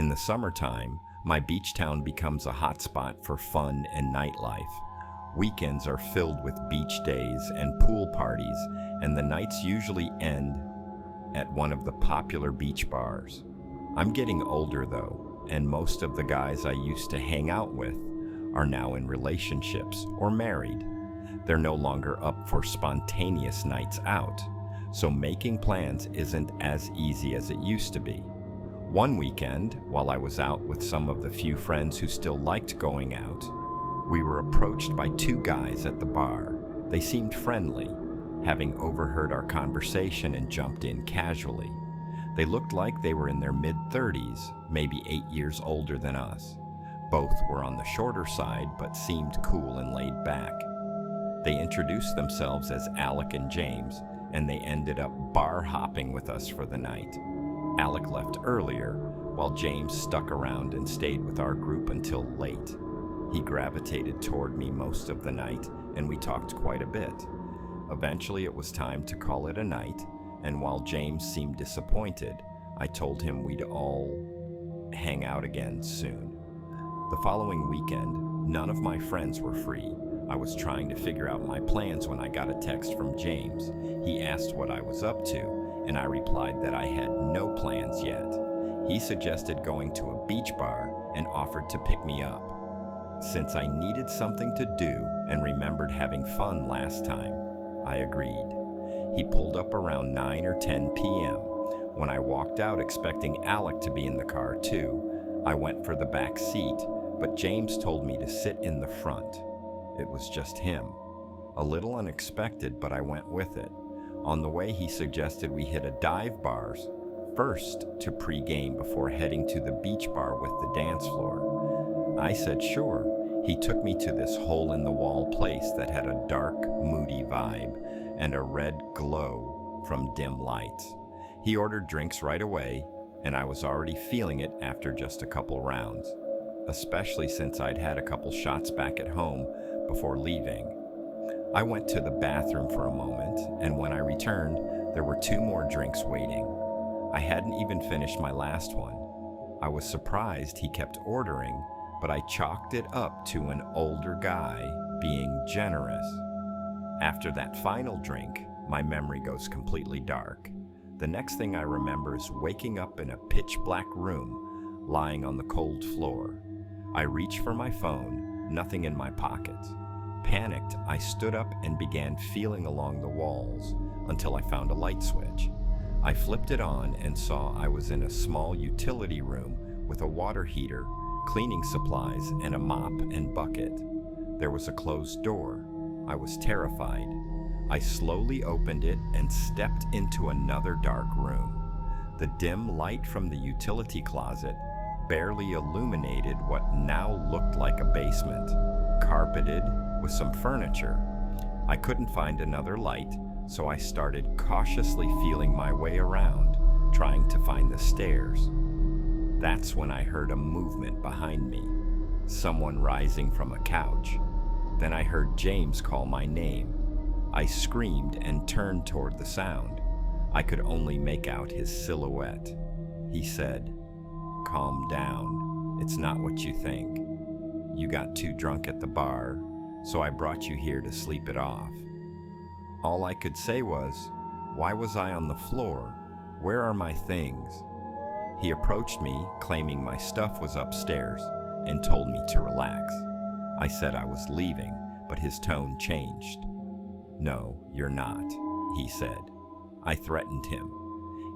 In the summertime, my beach town becomes a hotspot for fun and nightlife. Weekends are filled with beach days and pool parties, and the nights usually end at one of the popular beach bars. I'm getting older though, and most of the guys I used to hang out with are now in relationships or married. They're no longer up for spontaneous nights out, so making plans isn't as easy as it used to be. One weekend, while I was out with some of the few friends who still liked going out, we were approached by two guys at the bar. They seemed friendly, having overheard our conversation and jumped in casually. They looked like they were in their mid-30s, maybe 8 years older than us. Both were on the shorter side, but seemed cool and laid back. They introduced themselves as Alec and James, and they ended up bar hopping with us for the night. Alec left earlier, while James stuck around and stayed with our group until late. He gravitated toward me most of the night, and we talked quite a bit. Eventually it was time to call it a night, and while James seemed disappointed, I told him we'd all hang out again soon. The following weekend, none of my friends were free. I was trying to figure out my plans when I got a text from James. He asked what I was up to, and I replied that I had no plans yet. He suggested going to a beach bar and offered to pick me up. Since I needed something to do and remembered having fun last time, I agreed. He pulled up around 9 or 10 p.m. When I walked out expecting Alec to be in the car too, I went for the back seat, but James told me to sit in the front. It was just him. A little unexpected, but I went with it. On the way, he suggested we hit a dive bars first to pre-game before heading to the beach bar with the dance floor. I said sure. He took me to this hole-in-the-wall place that had a dark, moody vibe and a red glow from dim lights. He ordered drinks right away, and I was already feeling it after just a couple rounds, especially since I'd had a couple shots back at home before leaving. I went to the bathroom for a moment, and when I returned, there were 2 more drinks waiting. I hadn't even finished my last one. I was surprised he kept ordering, but I chalked it up to an older guy being generous. After that final drink, my memory goes completely dark. The next thing I remember is waking up in a pitch-black room, lying on the cold floor. I reached for my phone, nothing in my pockets. Panicked, I stood up and began feeling along the walls until I found a light switch. I flipped it on and saw I was in a small utility room with a water heater, cleaning supplies, and a mop and bucket. There was a closed door. I was terrified. I slowly opened it and stepped into another dark room. The dim light from the utility closet barely illuminated what now looked like a basement, carpeted with some furniture. I couldn't find another light, so I started cautiously feeling my way around, trying to find the stairs. That's when I heard a movement behind me, someone rising from a couch. Then I heard James call my name. I screamed and turned toward the sound. I could only make out his silhouette. He said, "Calm down. It's not what you think. You got too drunk at the bar, so I brought you here to sleep it off." All I could say was, "Why was I on the floor? Where are my things?" He approached me, claiming my stuff was upstairs, and told me to relax. I said I was leaving, but his tone changed. "No, you're not," he said. I threatened him.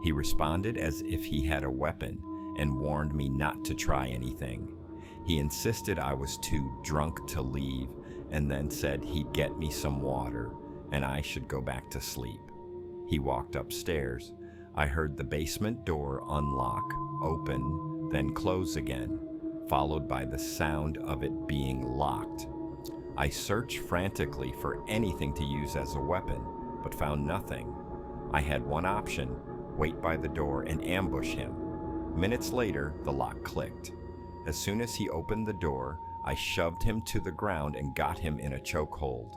He responded as if he had a weapon and warned me not to try anything. He insisted I was too drunk to leave, and then said he'd get me some water and I should go back to sleep. He walked upstairs. I heard the basement door unlock, open, then close again, followed by the sound of it being locked. I searched frantically for anything to use as a weapon, but found nothing. I had one option: wait by the door and ambush him. Minutes later, the lock clicked. As soon as he opened the door, I shoved him to the ground and got him in a chokehold.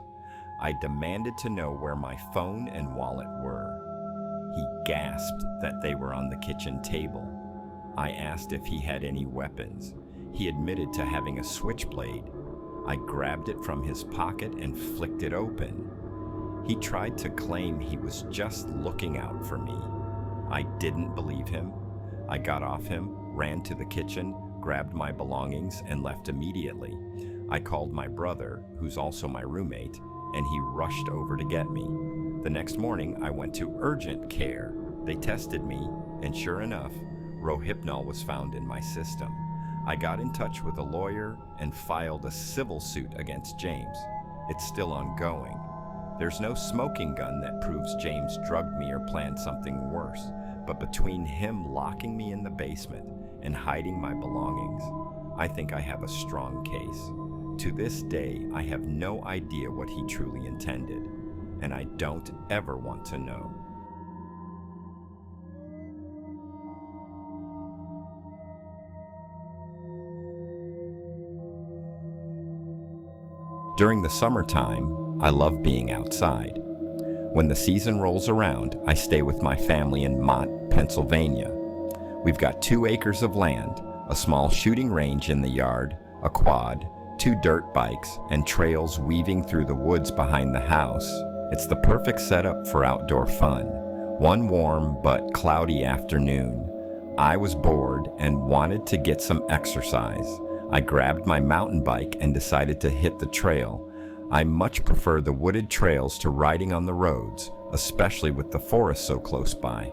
I demanded to know where my phone and wallet were. He gasped that they were on the kitchen table. I asked if he had any weapons. He admitted to having a switchblade. I grabbed it from his pocket and flicked it open. He tried to claim he was just looking out for me. I didn't believe him. I got off him, ran to the kitchen, grabbed my belongings, and left immediately. I called my brother, who's also my roommate, and he rushed over to get me. The next morning, I went to urgent care. They tested me, and sure enough, Rohypnol was found in my system. I got in touch with a lawyer and filed a civil suit against James. It's still ongoing. There's no smoking gun that proves James drugged me or planned something worse, but between him locking me in the basement and hiding my belongings, I think I have a strong case. To this day, I have no idea what he truly intended, and I don't ever want to know. During the summertime, I love being outside. When the season rolls around, I stay with my family in Mott, Pennsylvania. We've got 2 acres of land, a small shooting range in the yard, a quad, 2 dirt bikes, and trails weaving through the woods behind the house. It's the perfect setup for outdoor fun. One warm but cloudy afternoon, I was bored and wanted to get some exercise. I grabbed my mountain bike and decided to hit the trail. I much prefer the wooded trails to riding on the roads, especially with the forest so close by.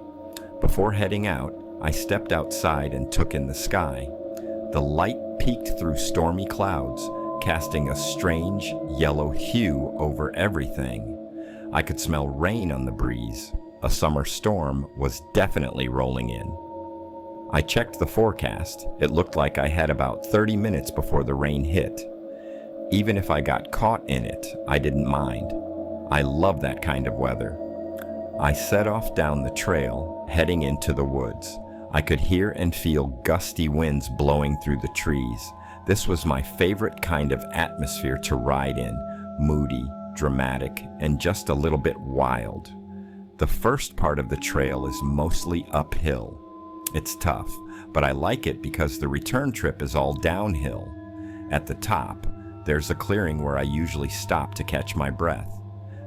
Before heading out, I stepped outside and took in the sky. The light peeked through stormy clouds, casting a strange yellow hue over everything. I could smell rain on the breeze. A summer storm was definitely rolling in. I checked the forecast. It looked like I had about 30 minutes before the rain hit. Even if I got caught in it, I didn't mind. I love that kind of weather. I set off down the trail, heading into the woods. I could hear and feel gusty winds blowing through the trees. This was my favorite kind of atmosphere to ride in, moody, dramatic, and just a little bit wild. The first part of the trail is mostly uphill. It's tough, but I like it because the return trip is all downhill. At the top, there's a clearing where I usually stop to catch my breath.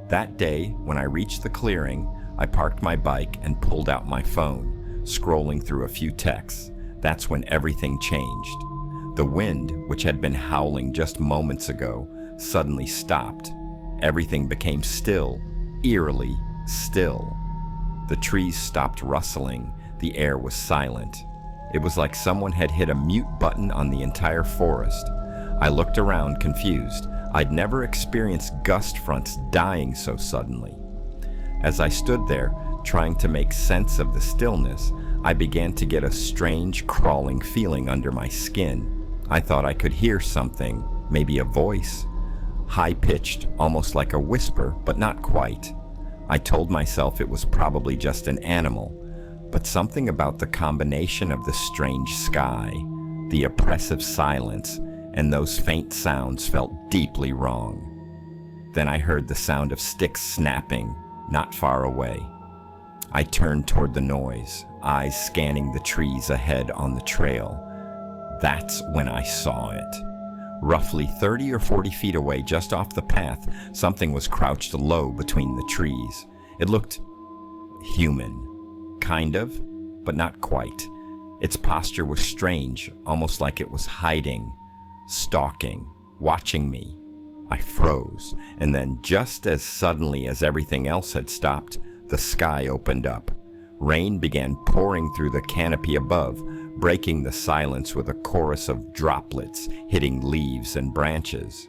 That day, when I reached the clearing, I parked my bike and pulled out my phone, scrolling through a few texts. That's when everything changed. The wind, which had been howling just moments ago, suddenly stopped. Everything became still, eerily still. The trees stopped rustling. The air was silent. It was like someone had hit a mute button on the entire forest. I looked around, confused. I'd never experienced gust fronts dying so suddenly. As I stood there, trying to make sense of the stillness, I began to get a strange, crawling feeling under my skin. I thought I could hear something, maybe a voice. High-pitched, almost like a whisper, but not quite. I told myself it was probably just an animal. But something about the combination of the strange sky, the oppressive silence, and those faint sounds felt deeply wrong. Then I heard the sound of sticks snapping, not far away. I turned toward the noise, eyes scanning the trees ahead on the trail. That's when I saw it. Roughly 30 or 40 feet away, just off the path, something was crouched low between the trees. It looked human. Kind of, but not quite. Its posture was strange, almost like it was hiding, stalking, watching me. I froze, and then just as suddenly as everything else had stopped, the sky opened up. Rain began pouring through the canopy above, breaking the silence with a chorus of droplets hitting leaves and branches.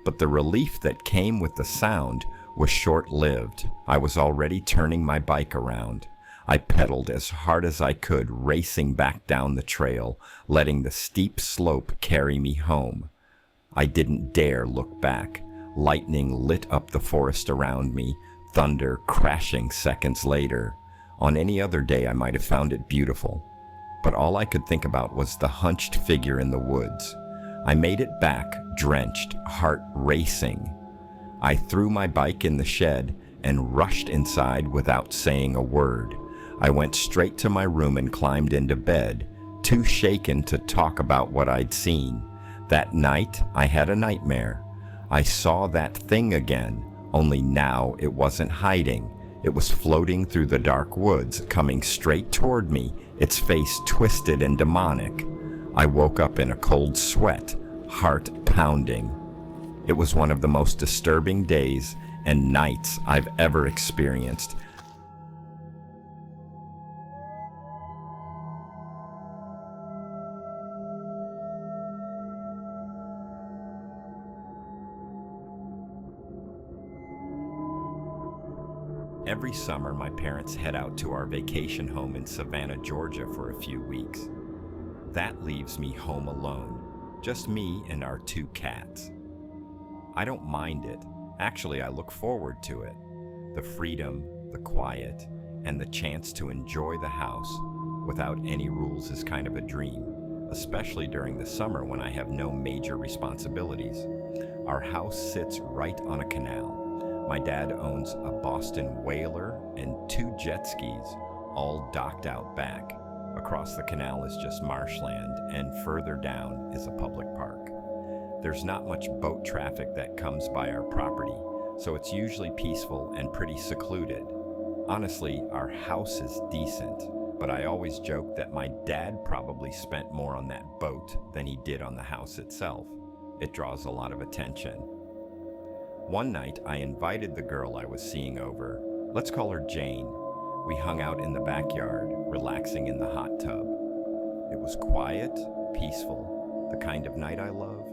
But the relief that came with the sound was short-lived. I was already turning my bike around. I pedaled as hard as I could, racing back down the trail, letting the steep slope carry me home. I didn't dare look back. Lightning lit up the forest around me, thunder crashing seconds later. On any other day, I might have found it beautiful. But all I could think about was the hunched figure in the woods. I made it back, drenched, heart racing. I threw my bike in the shed and rushed inside without saying a word. I went straight to my room and climbed into bed, too shaken to talk about what I'd seen. That night, I had a nightmare. I saw that thing again, only now it wasn't hiding. It was floating through the dark woods, coming straight toward me, its face twisted and demonic. I woke up in a cold sweat, heart pounding. It was one of the most disturbing days and nights I've ever experienced. Every summer, my parents head out to our vacation home in Savannah, Georgia for a few weeks. That leaves me home alone, just me and our 2 cats. I don't mind it. Actually, I look forward to it. The freedom, the quiet, and the chance to enjoy the house without any rules is kind of a dream, especially during the summer when I have no major responsibilities. Our house sits right on a canal. My dad owns a Boston whaler and 2 jet skis, all docked out back. Across the canal is just marshland, and further down is a public park. There's not much boat traffic that comes by our property, so it's usually peaceful and pretty secluded. Honestly, our house is decent, but I always joke that my dad probably spent more on that boat than he did on the house itself. It draws a lot of attention. One night, I invited the girl I was seeing over. Let's call her Jane. We hung out in the backyard, relaxing in the hot tub. It was quiet, peaceful, the kind of night I love.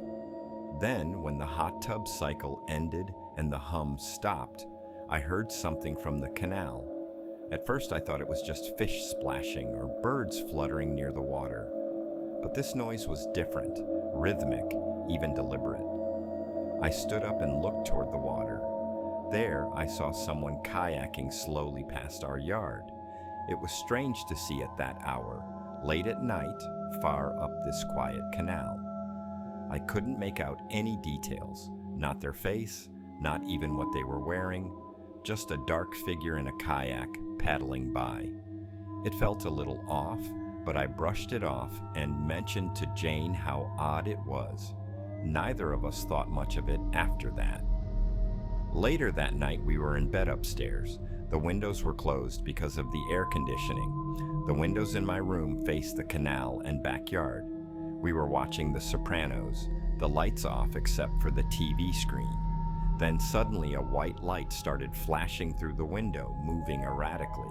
Then, when the hot tub cycle ended and the hum stopped, I heard something from the canal. At first, I thought it was just fish splashing or birds fluttering near the water. But this noise was different, rhythmic, even deliberate. I stood up and looked toward the water. There, I saw someone kayaking slowly past our yard. It was strange to see at that hour, late at night, far up this quiet canal. I couldn't make out any details, not their face, not even what they were wearing, just a dark figure in a kayak paddling by. It felt a little off, but I brushed it off and mentioned to Jane how odd it was. Neither of us thought much of it after that. Later that night, we were in bed upstairs. The windows were closed because of the air conditioning. The windows in my room faced the canal and backyard. We were watching The Sopranos, the lights off except for the TV screen. Then suddenly a white light started flashing through the window, moving erratically.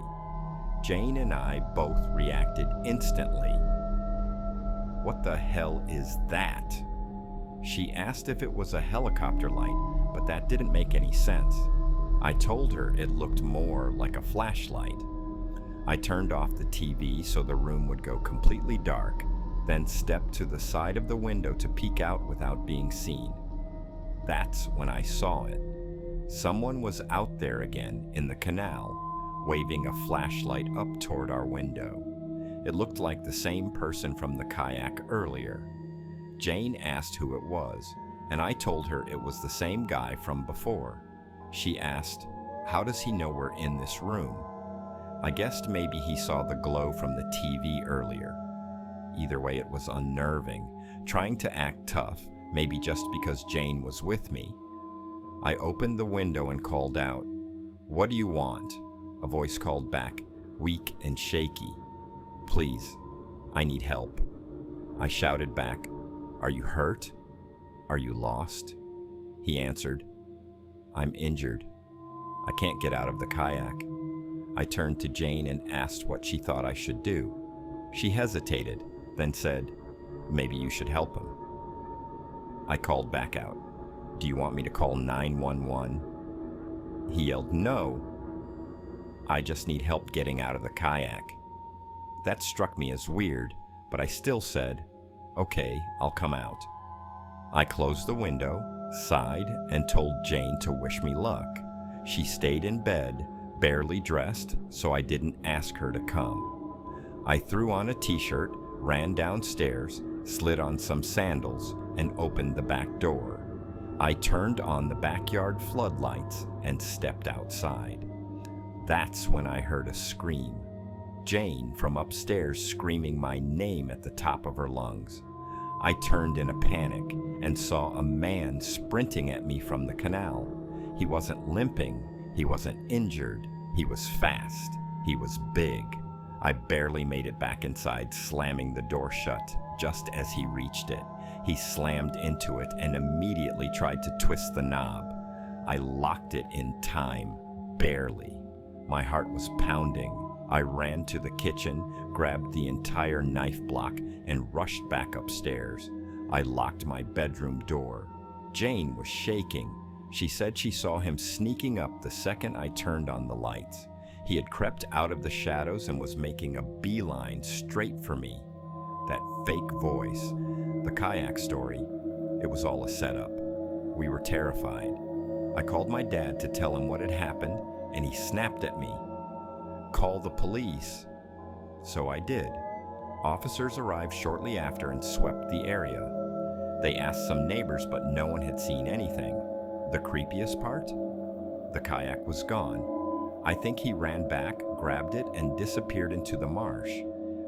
Jane and I both reacted instantly. "What the hell is that?" She asked if it was a helicopter light, but that didn't make any sense. I told her it looked more like a flashlight. I turned off the TV so the room would go completely dark, then stepped to the side of the window to peek out without being seen. That's when I saw it. Someone was out there again in the canal, waving a flashlight up toward our window. It looked like the same person from the kayak earlier. Jane asked who it was, and I told her it was the same guy from before. She asked, "How does he know we're in this room?" I guessed maybe he saw the glow from the TV earlier. Either way, it was unnerving, trying to act tough, maybe just because Jane was with me. I opened the window and called out, "What do you want?" A voice called back, weak and shaky, "Please, I need help." I shouted back, "Are you hurt? Are you lost?" He answered, "I'm injured. I can't get out of the kayak." I turned to Jane and asked what she thought I should do. She hesitated, then said, "Maybe you should help him." I called back out, "Do you want me to call 911? He yelled, "No. I just need help getting out of the kayak." That struck me as weird, but I still said, "Okay, I'll come out." I closed the window, sighed, and told Jane to wish me luck. She stayed in bed, barely dressed, so I didn't ask her to come. I threw on a t-shirt, ran downstairs, slid on some sandals, and opened the back door. I turned on the backyard floodlights and stepped outside. That's when I heard a scream. Jane from upstairs screaming my name at the top of her lungs. I turned in a panic and saw a man sprinting at me from the canal. He wasn't limping, he wasn't injured, he was fast, he was big. I barely made it back inside, slamming the door shut just as he reached it. He slammed into it and immediately tried to twist the knob. I locked it in time, barely. My heart was pounding. I ran to the kitchen, grabbed the entire knife block, and rushed back upstairs. I locked my bedroom door. Jane was shaking. She said she saw him sneaking up the second I turned on the lights. He had crept out of the shadows and was making a beeline straight for me. That fake voice, the kayak story, it was all a setup. We were terrified. I called my dad to tell him what had happened, and he snapped at me. "Call the police." So I did. Officers arrived shortly after and swept the area. They asked some neighbors, but no one had seen anything. The creepiest part? The kayak was gone. I think he ran back, grabbed it, and disappeared into the marsh.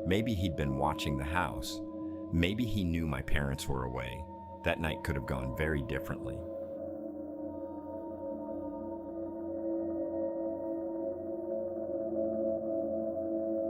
Maybe he'd been watching the house. Maybe he knew my parents were away. That night could have gone very differently.